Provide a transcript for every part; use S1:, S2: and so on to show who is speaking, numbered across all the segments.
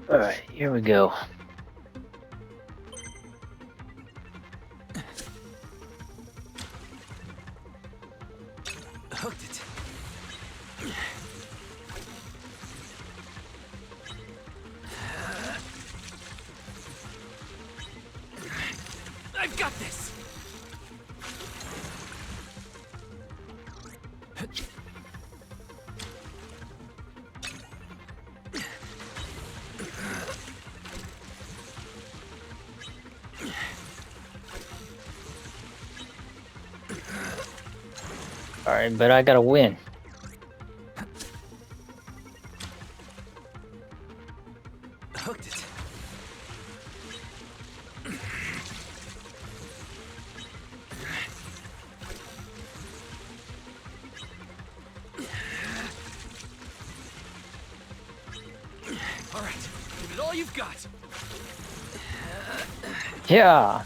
S1: Alright, here we go.
S2: Hooked it. I've got this.
S1: Alright, but I gotta win.
S2: Hooked it. All right, give it all you've got.
S1: Yeah!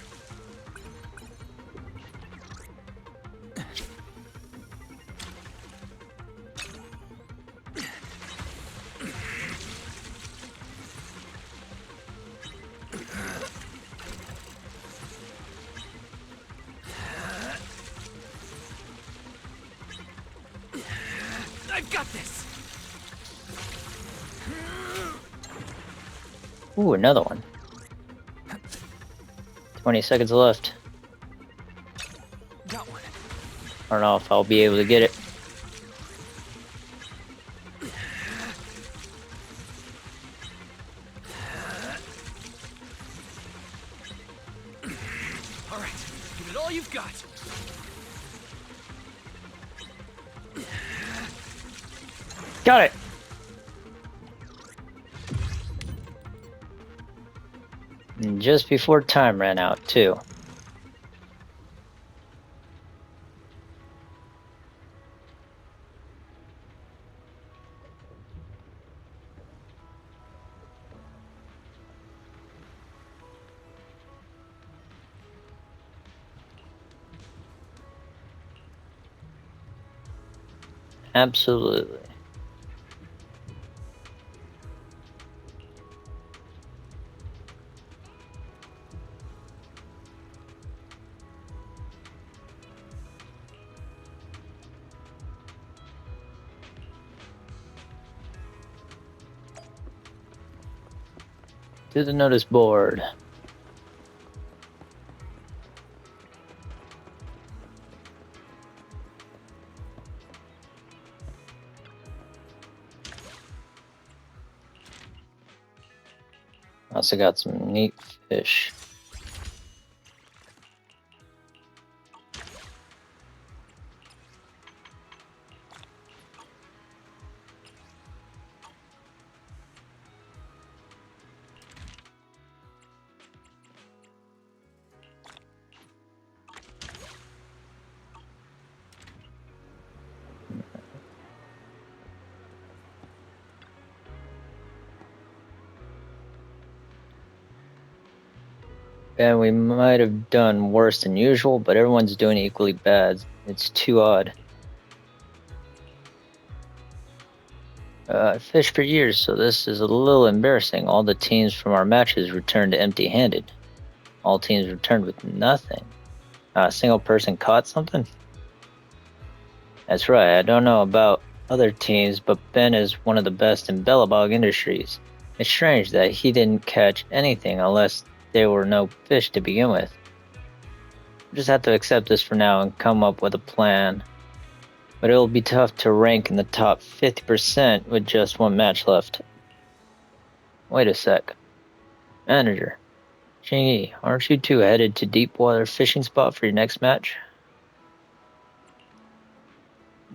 S2: I've got this.
S1: Ooh, another one. 20 seconds left.
S2: Got one.
S1: I don't know if I'll be able to get it.
S2: All right, give it all you've got.
S1: Got it! And just before time ran out, too. Absolutely. To the notice board. Also got some neat fish. And we might have done worse than usual, but everyone's doing equally bad. It's too odd. I fished for years, so this is a little embarrassing. All the teams from our matches returned empty-handed. All teams returned with nothing. Not a single person caught something? That's right, I don't know about other teams, but Ben is one of the best in Bellabog Industries. It's strange that he didn't catch anything unless there were no fish to begin with. We'll just have to accept this for now and come up with a plan. But it'll be tough to rank in the top 50% with just one match left. Wait a sec. Manager. Chingy, aren't you two headed to Deepwater Fishing Spot for your next match?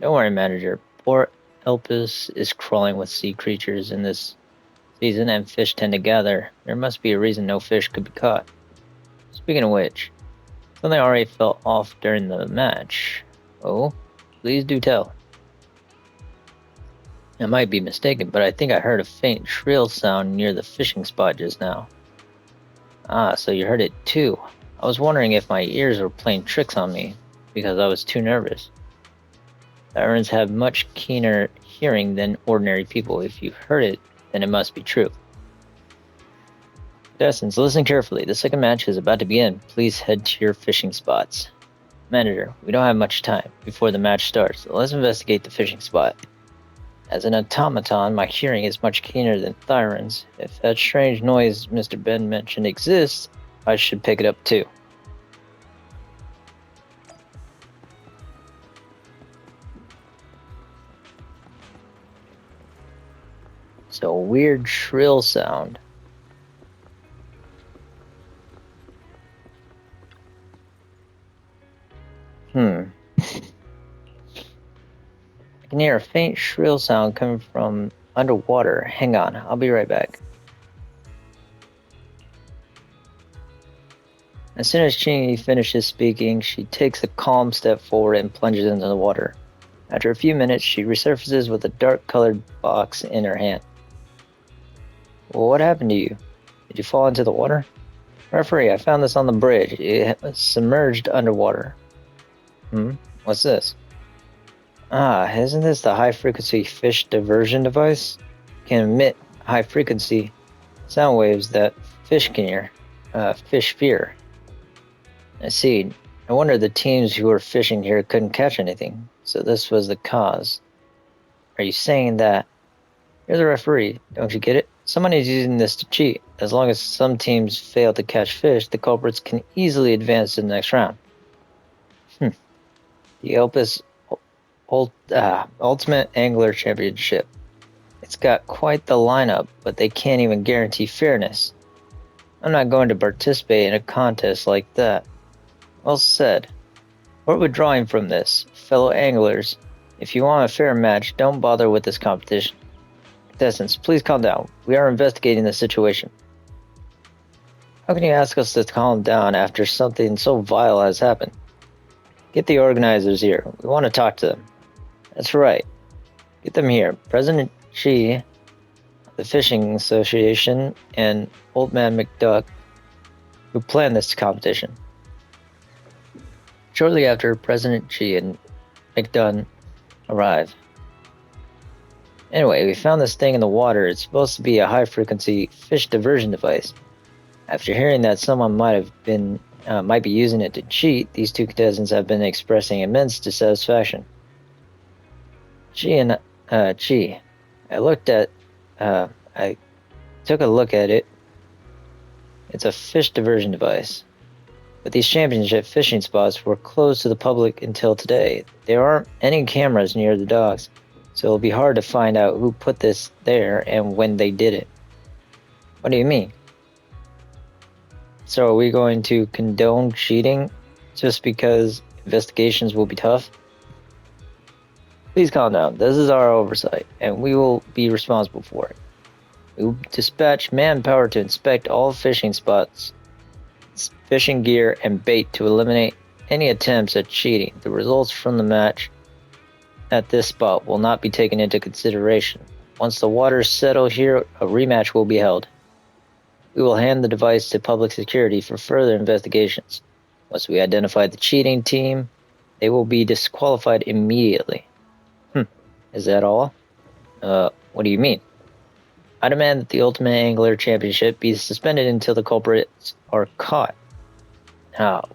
S1: Don't worry, manager. Poor Elpis is crawling with sea creatures in this season and fish tend to gather. There must be a reason no fish could be caught. Speaking of which, something already felt off during the match. Oh, please do tell. I might be mistaken, but I think I heard a faint shrill sound near the fishing spot just now. Ah, so you heard it too. I was wondering if my ears were playing tricks on me, because I was too nervous. Sirens have much keener hearing than ordinary people. If you've heard it, then it must be true. Contestants, listen carefully. The second match is about to begin. Please head to your fishing spots. Manager, we don't have much time before the match starts, so let's investigate the fishing spot. As an automaton, my hearing is much keener than Thyron's. If that strange noise Mr. Ben mentioned exists, I should pick it up too. So a weird shrill sound. I can hear a faint shrill sound coming from underwater. Hang on, I'll be right back. As soon as Chingy finishes speaking, she takes a calm step forward and plunges into the water. After a few minutes, she resurfaces with a dark-colored box in her hand. Well, what happened to you? Did you fall into the water? Referee, I found this on the bridge. It was submerged underwater. What's this? Isn't this the high-frequency fish diversion device? It can emit high-frequency sound waves that fish can hear. Fish fear. I see. No wonder the teams who were fishing here couldn't catch anything. So this was the cause. Are you saying that? You're the referee. Don't you get it? Someone is using this to cheat. As long as some teams fail to catch fish, the culprits can easily advance to the next round. The Elpis Ultimate Angler Championship. It's got quite the lineup, but they can't even guarantee fairness. I'm not going to participate in a contest like that. Well said. We're withdrawing from this. Fellow anglers, if you want a fair match, don't bother with this competition. Contestants, please calm down. We are investigating the situation. How can you ask us to calm down after something so vile has happened? Get the organizers here. We want to talk to them. That's right. Get them here. President Chi, the Fishing Association, and Old Man McDuck, who planned this competition. Shortly after, President Chi and McDunn arrive. Anyway, we found this thing in the water. It's supposed to be a high-frequency fish diversion device. After hearing that someone might be using it to cheat, these two contestants have been expressing immense dissatisfaction. I took a look at it. It's a fish diversion device. But these championship fishing spots were closed to the public until today. There aren't any cameras near the docks, so it'll be hard to find out who put this there and when they did it. What do you mean? So are we going to condone cheating just because investigations will be tough? Please calm down. This is our oversight, and we will be responsible for it. We will dispatch manpower to inspect all fishing spots, fishing gear, and bait to eliminate any attempts at cheating. The results from the match at this spot will not be taken into consideration. Once the waters settle here, a rematch will be held. We will hand the device to public security for further investigations. Once we identify the cheating team, they will be disqualified immediately. Is that all? What do you mean? I demand that the Ultimate Angler Championship be suspended until the culprits are caught.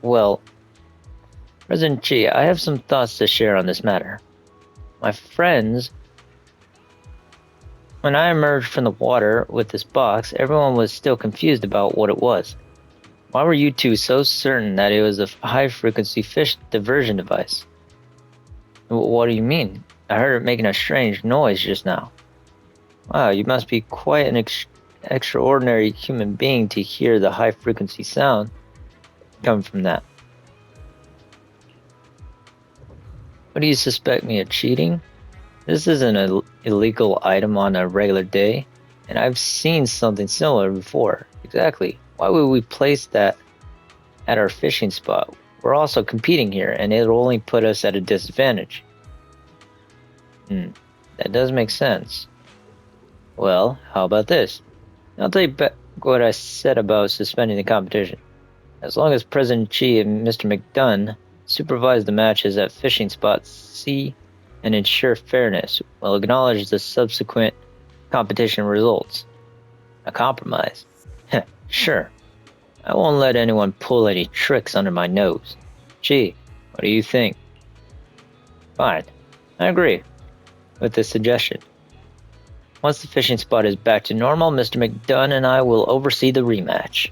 S1: Well, President Chi, I have some thoughts to share on this matter. My friends, when I emerged from the water with this box, everyone was still confused about what it was. Why were you two so certain that it was a high-frequency fish diversion device? What do you mean? I heard it making a strange noise just now. Wow, you must be quite an extraordinary human being to hear the high-frequency sound coming from that. What do you suspect me of cheating? This isn't an illegal item on a regular day, and I've seen something similar before. Exactly. Why would we place that at our fishing spot? We're also competing here, and it'll only put us at a disadvantage. That does make sense. Well, how about this? I'll tell you back what I said about suspending the competition. As long as President Chi and Mr. McDunn supervise the matches at fishing spots C and ensure fairness, we'll acknowledge the subsequent competition results. A compromise. Sure. I won't let anyone pull any tricks under my nose. Gee, what do you think? Fine. I agree with the suggestion. Once the fishing spot is back to normal, Mr. McDunn and I will oversee the rematch.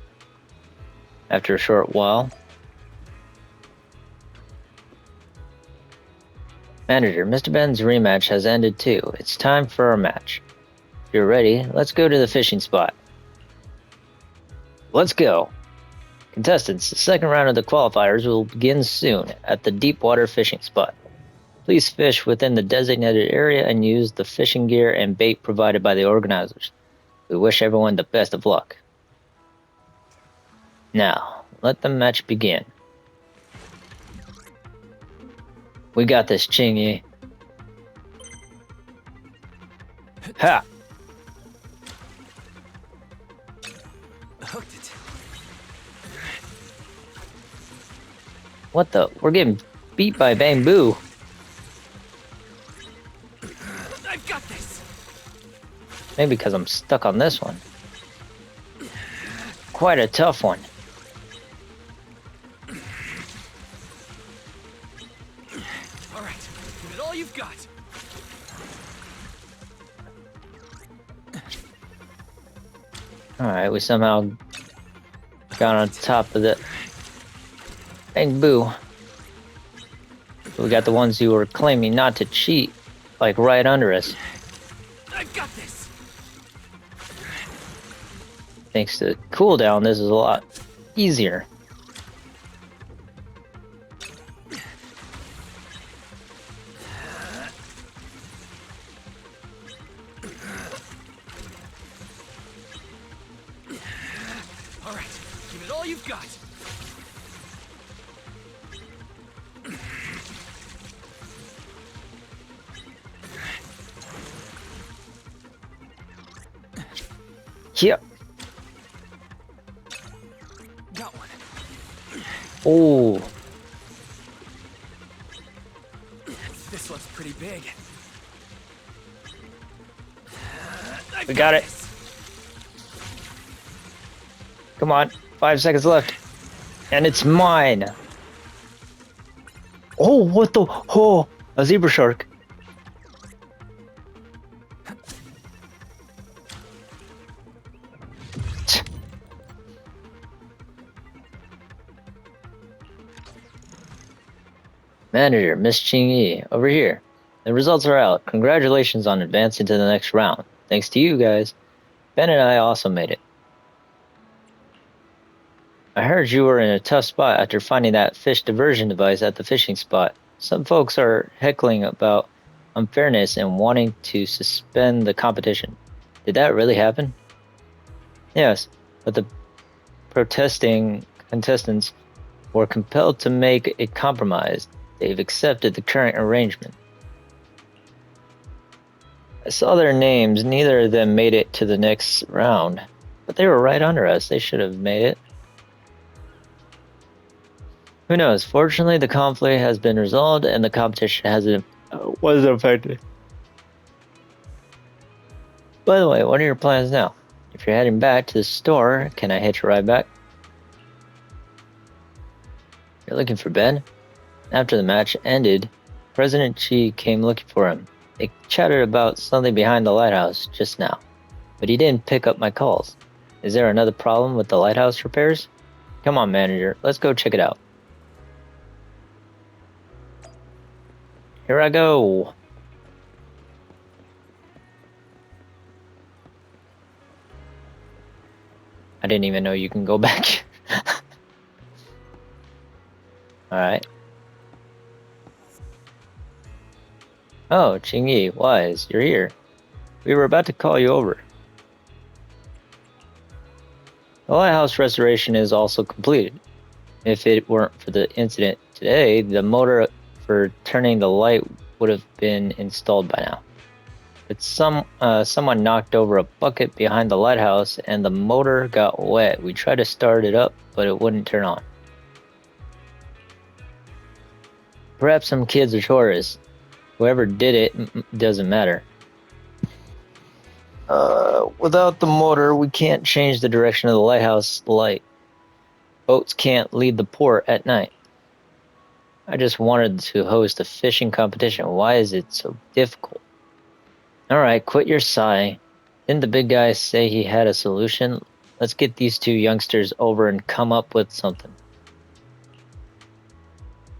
S1: After a short while, Manager, Mr. Ben's rematch has ended too. It's time for our match. If you're ready, let's go to the fishing spot. Let's go. Contestants, the second round of the qualifiers will begin soon at the deep water fishing spot. Please fish within the designated area and use the fishing gear and bait provided by the organizers. We wish everyone the best of luck. Now, let the match begin. We got this, Chingy. Ha!
S2: Hooked it.
S1: What the? We're getting beat by bamboo.
S2: I've got this.
S1: Maybe because I'm stuck on this one. Quite a tough one.
S2: All right, give it all you've got.
S1: Alright, we somehow got on top of the bamboo. We got the ones who were claiming not to cheat, like right under us.
S2: I've got this.
S1: Thanks to cooldown, this is a lot easier.
S2: All right, give it all you've got.
S1: Yep.
S2: Got one.
S1: Oh,
S2: This one's pretty big.
S1: we got it. Come on, 5 seconds left. And it's mine. Oh, what the? Oh, a zebra shark. Manager, Miss Ching Yi, over here. The results are out. Congratulations on advancing to the next round. Thanks to you guys, Ben and I also made it. I heard you were in a tough spot after finding that fish diversion device at the fishing spot. Some folks are heckling about unfairness and wanting to suspend the competition. Did that really happen? Yes, but the protesting contestants were compelled to make a compromise. They've accepted the current arrangement. I saw their names. Neither of them made it to the next round. But they were right under us. They should have made it. Who knows? Fortunately, the conflict has been resolved and the competition wasn't affected. By the way, what are your plans now? If you're heading back to the store, can I hitch a ride back? You're looking for Ben? After the match ended, President Chi came looking for him. They chatted about something behind the lighthouse just now, but he didn't pick up my calls. Is there another problem with the lighthouse repairs? Come on, manager, let's go check it out. Here I go. I didn't even know you can go back. Alright. Oh, Qingyi, Wise, you're here. We were about to call you over. The lighthouse restoration is also completed. If it weren't for the incident today, the motor for turning the light would have been installed by now. But someone knocked over a bucket behind the lighthouse and the motor got wet. We tried to start it up, but it wouldn't turn on. Perhaps some kids or tourists. Whoever did it doesn't matter. Without the motor, we can't change the direction of the lighthouse light. Boats can't leave the port at night. I just wanted to host a fishing competition. Why is it so difficult? Alright, quit your sigh. Didn't the big guy say he had a solution? Let's get these two youngsters over and come up with something.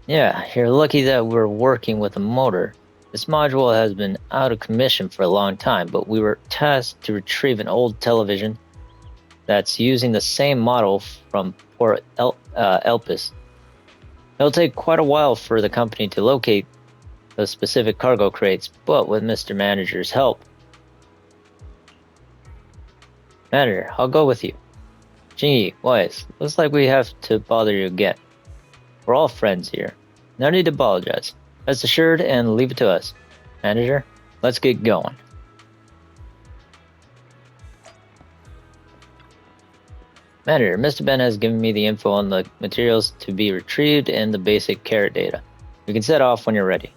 S1: Yeah, you're lucky that we're working with a motor. This module has been out of commission for a long time, but we were tasked to retrieve an old television that's using the same model from Port Elpis. It'll take quite a while for the company to locate the specific cargo crates, but with Mr. Manager's help. Manager, I'll go with you. Gee, Wise, looks like we have to bother you again. We're all friends here. No need to apologize. Rest assured and leave it to us. Manager, let's get going. Manager, Mr. Ben has given me the info on the materials to be retrieved and the basic carrot data. We can set off when you're ready.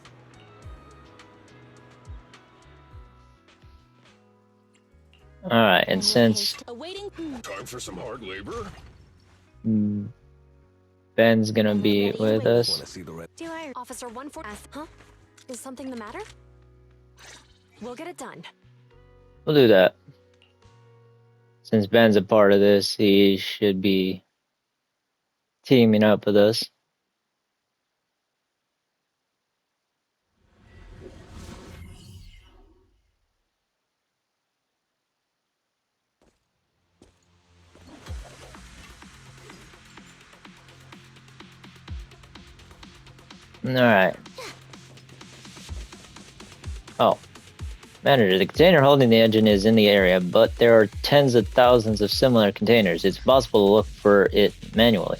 S1: Alright, and since
S3: time for some hard labor.
S1: Ben's gonna be with us.
S4: Do I, Officer 14? Huh? Is something the matter? We'll get it done.
S1: We'll do that. Since Ben's a part of this, he should be teaming up with us. Alright. Oh. Manager, the container holding the engine is in the area, but there are tens of thousands of similar containers. It's possible to look for it manually.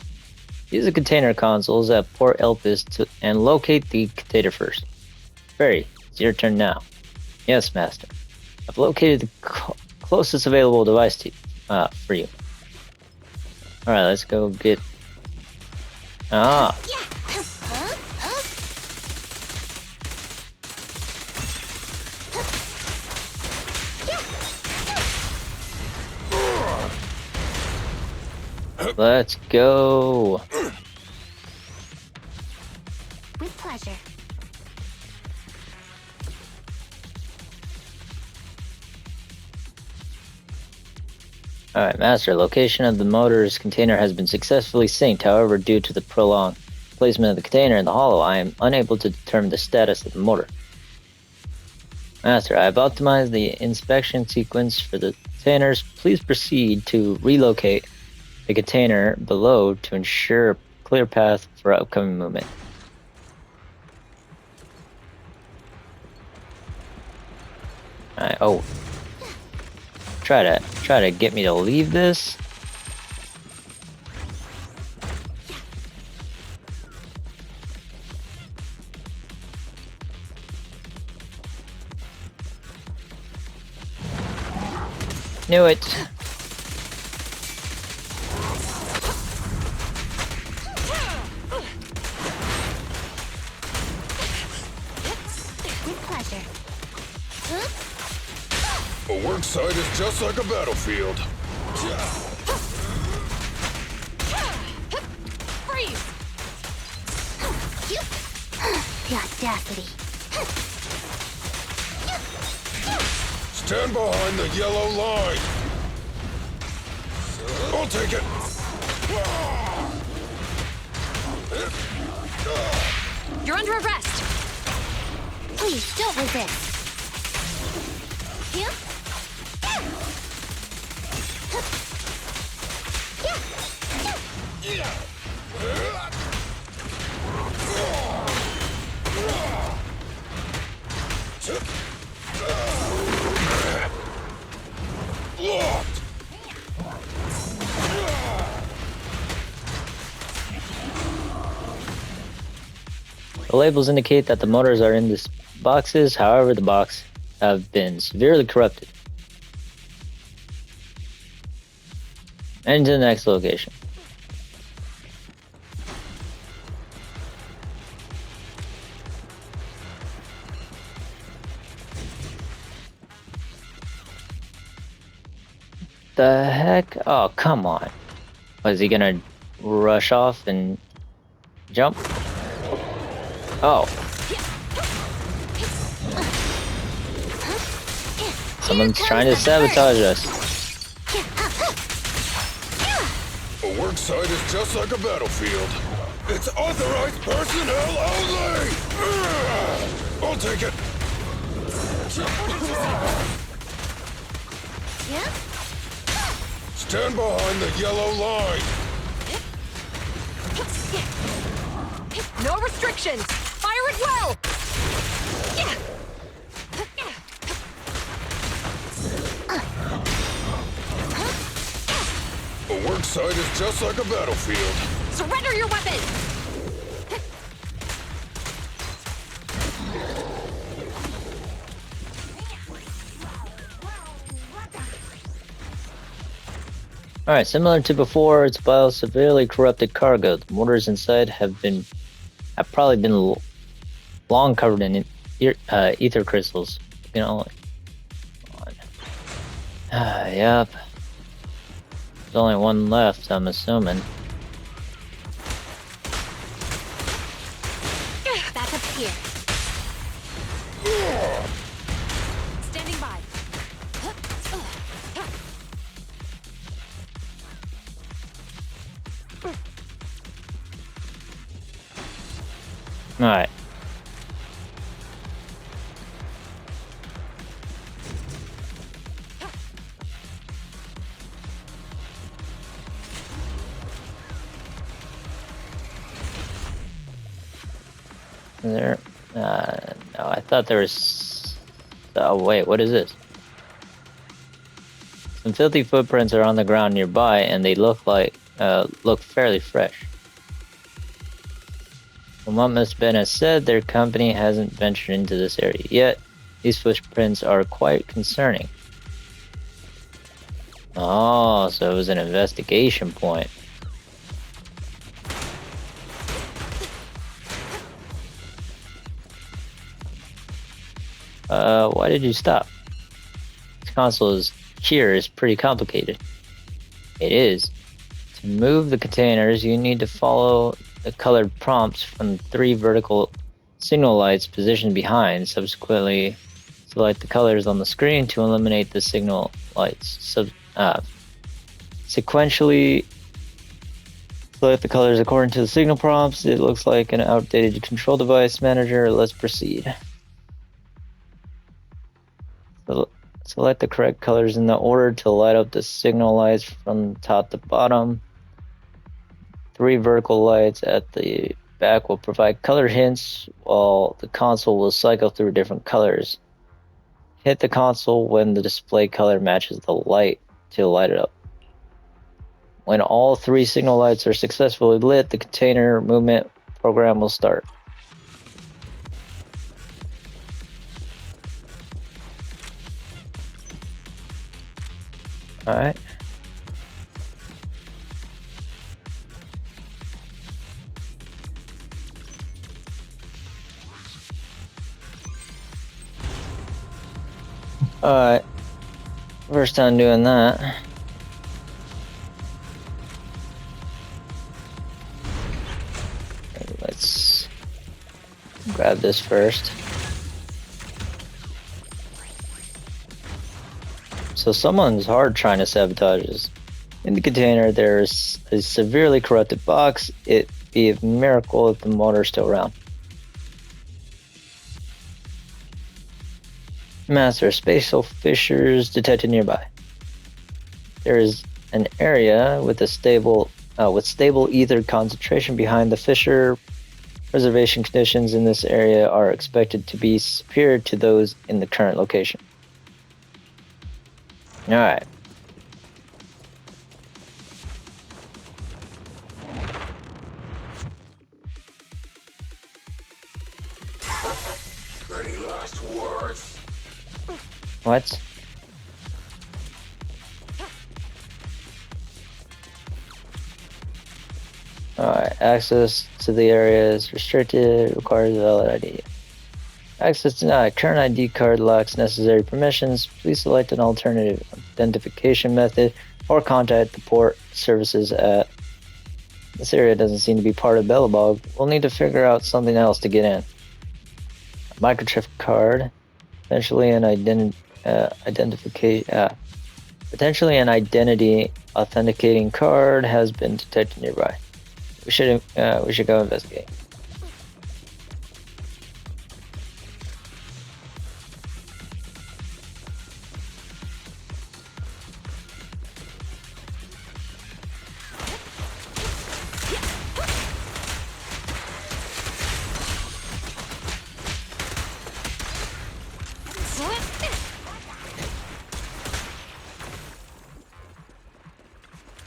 S1: Use the container consoles at Port Elpis and locate the container first. Barry, it's your turn now. Yes, Master. I've located the closest available device for you. Alright, let's go get... Ah! Let's go.
S4: With pleasure.
S1: Alright, Master. Location of the motor's container has been successfully synced. However, due to the prolonged placement of the container in the hollow, I am unable to determine the status of the motor. Master, I have optimized the inspection sequence for the containers. Please proceed to relocate the container below to ensure a clear path for upcoming movement. Alright, oh. Try to get me to leave this. Knew it.
S3: A work site is just like a battlefield.
S4: Freeze! The audacity.
S3: Stand behind the yellow line. I'll take it.
S4: You're under arrest. Please don't resist.
S1: The labels indicate that the motors are in these boxes, however the boxes have been severely corrupted. And to the next location. the heck? Oh, come on. Was he gonna rush off and jump? Oh. Someone's trying to sabotage us.
S3: A work site is just like a battlefield. It's authorized personnel only! I'll take it. Stand behind the yellow line.
S4: No restrictions! Fire it well!
S3: A work site is just like a battlefield.
S4: Surrender your weapon!
S1: Alright, similar to before, it's by a severely corrupted cargo. The mortars inside have probably been long covered in ether crystals. You know, yep. There's only one left, I'm assuming.
S4: Back up here. Standing by.
S1: Alright. There. No, I thought there was. Oh wait, what is this? Some filthy footprints are on the ground nearby, and they look fairly fresh. From what Miss Ben has said, their company hasn't ventured into this area yet. These footprints are quite concerning. Oh, so it was an investigation point. Why did you stop? This console's here is pretty complicated. It is. To move the containers, you need to follow the colored prompts from 3 vertical signal lights positioned behind. Subsequently, select the colors on the screen to eliminate the signal lights. Sequentially, select the colors according to the signal prompts. It looks like an outdated control device manager. Let's proceed. Select the correct colors in the order to light up the signal lights from top to bottom. 3 vertical lights at the back will provide color hints, while the console will cycle through different colors. Hit the console when the display color matches the light to light it up. When all 3 signal lights are successfully lit, the container movement program will start. Alright. Alright. First time doing that. Let's grab this first. So someone's hard trying to sabotage us. In the container, there's a severely corrupted box. It'd be a miracle if the motor's still around. Master spatial fissures detected nearby. There is an area with stable ether concentration behind the fissure. Preservation conditions in this area are expected to be superior to those in the current location. Alright.
S3: Any last words?
S1: What? Alright, access to the area is restricted, requires a valid ID. Access denied. Current ID card lacks necessary permissions. Please select an alternative. identification method or contact the port services at... This area doesn't seem to be part of Bellabog. We'll need to figure out something else to get in. A microchip card, potentially an potentially an identity authenticating card has been detected nearby. We should go investigate.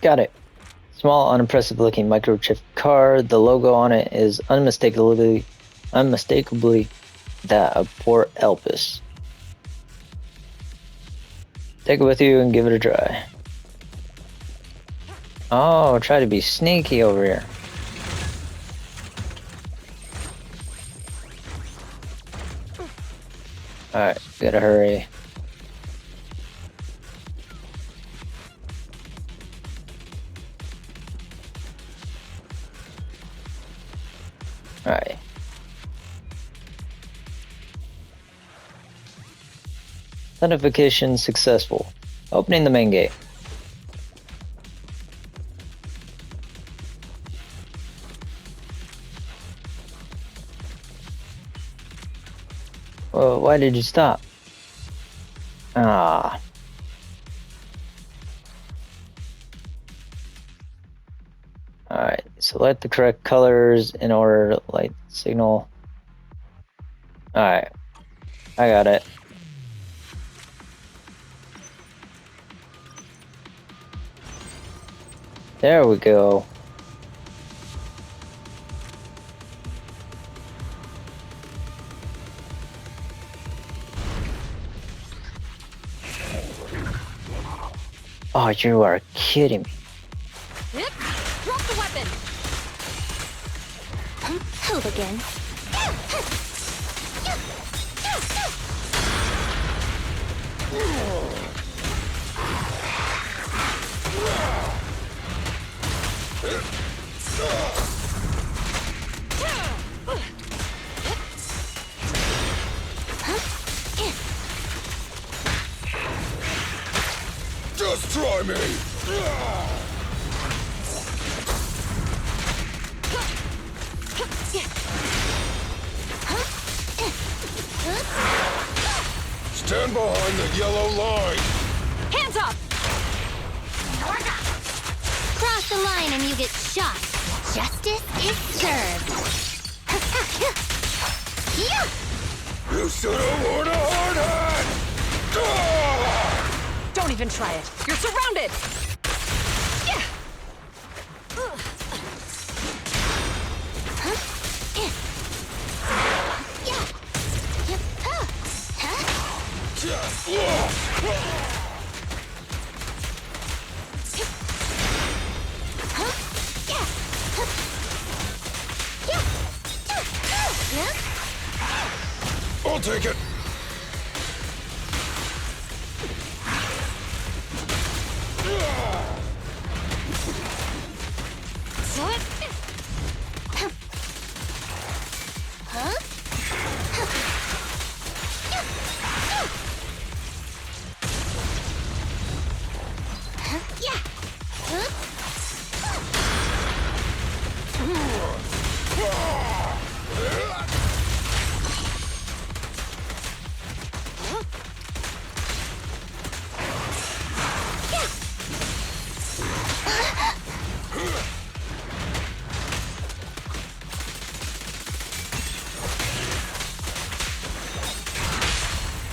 S1: Got it. Small, unimpressive looking microchip card. The logo on it is unmistakably that of Port Elpis. Take it with you and give it a try. Oh, try to be sneaky over here. Alright, gotta hurry. Alright. Identification successful. Opening the main gate. Well, why did you stop? Ah. Alright, select the correct colors in order to light the signal. Alright, I got it. There we go. Oh, you are kidding me.
S4: Yep. Drop the weapon.
S5: Help again.
S3: Just try me! Stand behind the yellow line!
S4: Hands up!
S5: Cross the line and you get shot. Justice is served.
S3: You should have worn a hard hat!
S4: Don't even try it. You're surrounded! Yeah.
S3: I'll take it!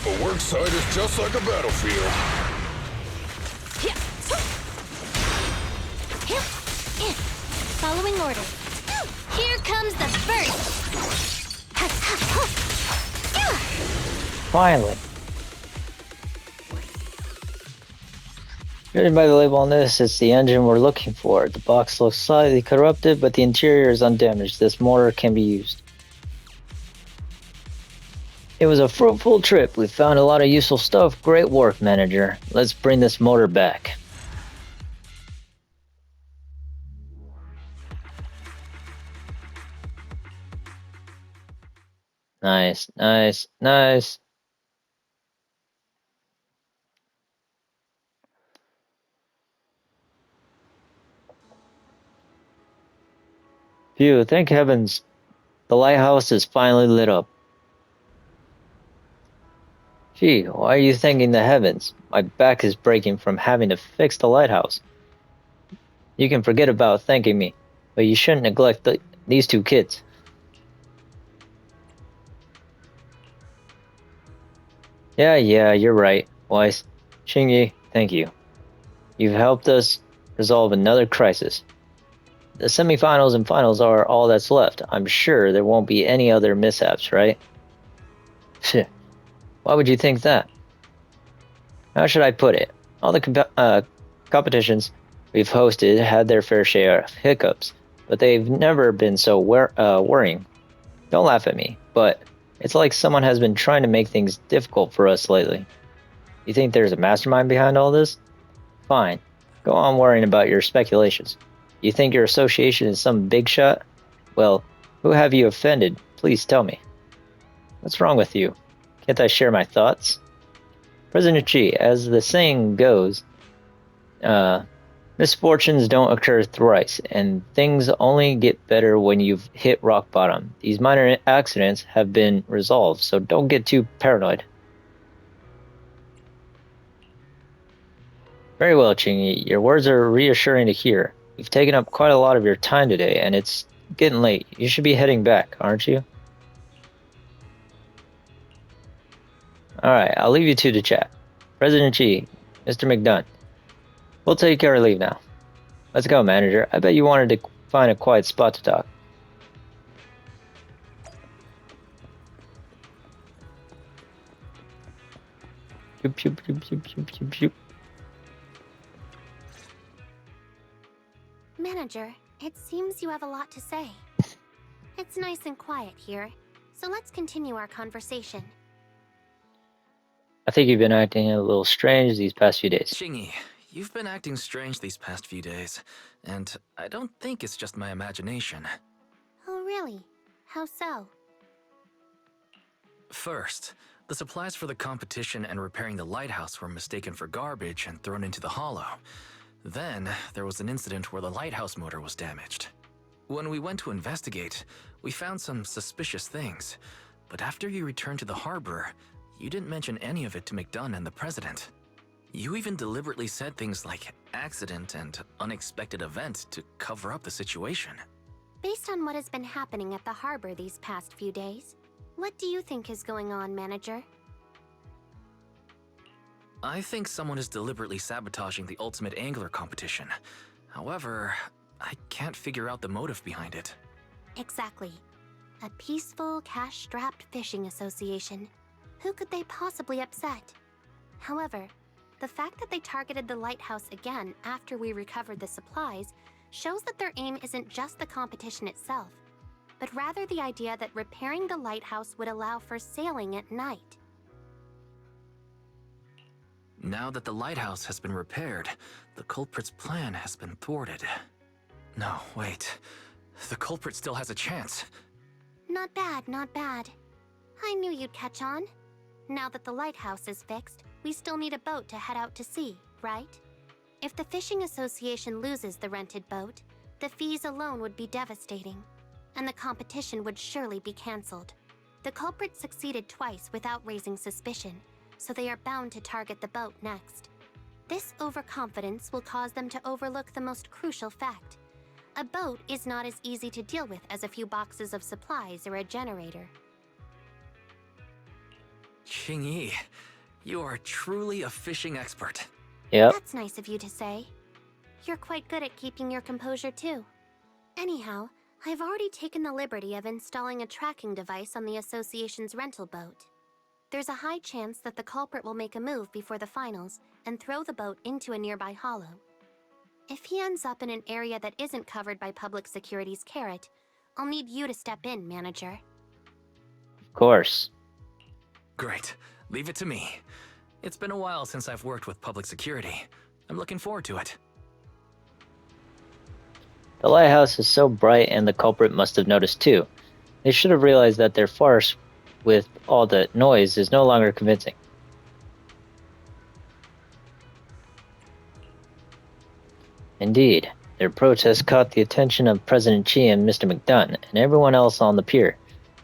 S3: A work site is just like a battlefield.
S5: Following orders. Here comes the first.
S1: Finally. Judging by the label on this, it's the engine we're looking for. The box looks slightly corrupted, but the interior is undamaged. This motor can be used. It was a fruitful trip. We found a lot of useful stuff. Great work, manager. Let's bring this motor back. Nice, nice, nice. Phew, thank heavens. The lighthouse is finally lit up. Gee, why are you thanking the heavens? My back is breaking from having to fix the lighthouse. You can forget about thanking me, but you shouldn't neglect these two kids. Yeah, you're right, Weiss. Xingyi, thank you. You've helped us resolve another crisis. The semifinals and finals are all that's left. I'm sure there won't be any other mishaps, right? Why would you think that? How should I put it? All the competitions we've hosted had their fair share of hiccups, but they've never been so worrying. Don't laugh at me, but it's like someone has been trying to make things difficult for us lately. You think there's a mastermind behind all this? Fine. Go on worrying about your speculations. You think your association is some big shot? Well, who have you offended? Please tell me. What's wrong with you? Can't I share my thoughts? President Chi, as the saying goes, misfortunes don't occur thrice, and things only get better when you've hit rock bottom. These minor accidents have been resolved, so don't get too paranoid. Very well, Chingy. Your words are reassuring to hear. You've taken up quite a lot of your time today, and it's getting late. You should be heading back, aren't you? Alright, I'll leave you two to chat. President Chi, Mr. McDunn. We'll take our leave now. Let's go, manager. I bet you wanted to find a quiet spot to talk. Shoop, shoop, shoop, shoop, shoop, shoop, shoop.
S5: Manager, it seems you have a lot to say. It's nice and quiet here, so let's continue our conversation.
S1: I think you've been acting a little strange these past few days.
S2: Xingyi, you've been acting strange these past few days, and I don't think it's just my imagination.
S5: Oh, really? How so?
S2: First, the supplies for the competition and repairing the lighthouse were mistaken for garbage and thrown into the hollow. Then, there was an incident where the lighthouse motor was damaged. When we went to investigate, we found some suspicious things, but after you returned to the harbor, you didn't mention any of it to McDunn and the president. You even deliberately said things like accident and unexpected event to cover up the situation.
S5: Based on what has been happening at the harbor these past few days, what do you think is going on, manager?
S2: I think someone is deliberately sabotaging the Ultimate Angler competition. However, I can't figure out the motive behind it.
S5: Exactly. A peaceful, cash-strapped fishing association. Who could they possibly upset? However, the fact that they targeted the lighthouse again after we recovered the supplies shows that their aim isn't just the competition itself, but rather the idea that repairing the lighthouse would allow for sailing at night.
S2: Now that the lighthouse has been repaired, the culprit's plan has been thwarted. No, wait. The culprit still has a chance.
S5: Not bad, not bad. I knew you'd catch on. Now that the lighthouse is fixed, we still need a boat to head out to sea, right? If the fishing association loses the rented boat, the fees alone would be devastating, and the competition would surely be cancelled. The culprit succeeded twice without raising suspicion, so they are bound to target the boat next. This overconfidence will cause them to overlook the most crucial fact. A boat is not as easy to deal with as a few boxes of supplies or a generator.
S2: Xingyi, you are truly a fishing expert.
S1: Yep.
S5: That's nice of you to say. You're quite good at keeping your composure too. Anyhow, I've already taken the liberty of installing a tracking device on the association's rental boat. There's a high chance that the culprit will make a move before the finals and throw the boat into a nearby hollow. If he ends up in an area that isn't covered by public security's carrot, I'll need you to step in, manager.
S1: Of course.
S2: Great. Leave it to me. It's been a while since I've worked with public security. I'm looking forward to it.
S1: The lighthouse is so bright, and the culprit must have noticed too. They should have realized that their farce with all the noise is no longer convincing. Indeed, their protest caught the attention of President Chi and Mr. McDunn, and everyone else on the pier.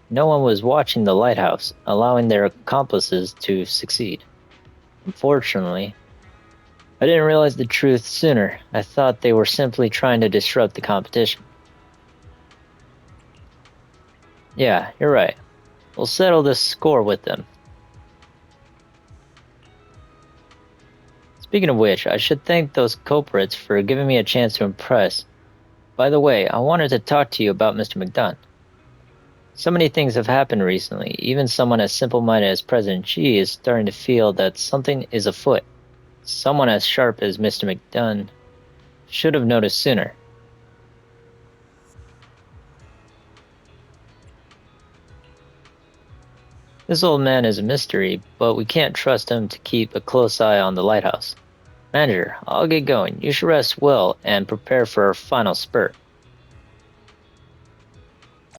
S1: No one was watching the lighthouse, allowing their accomplices to succeed. Unfortunately, I didn't realize the truth sooner. I thought they were simply trying to disrupt the competition. Yeah, you're right. We'll settle this score with them. Speaking of which, I should thank those culprits for giving me a chance to impress. By the way, I wanted to talk to you about Mr. McDunn. So many things have happened recently. Even someone as simple-minded as President Xi is starting to feel that something is afoot. Someone as sharp as Mr. McDunn should have noticed sooner. This old man is a mystery, but we can't trust him to keep a close eye on the lighthouse. Manager, I'll get going. You should rest well and prepare for our final spurt.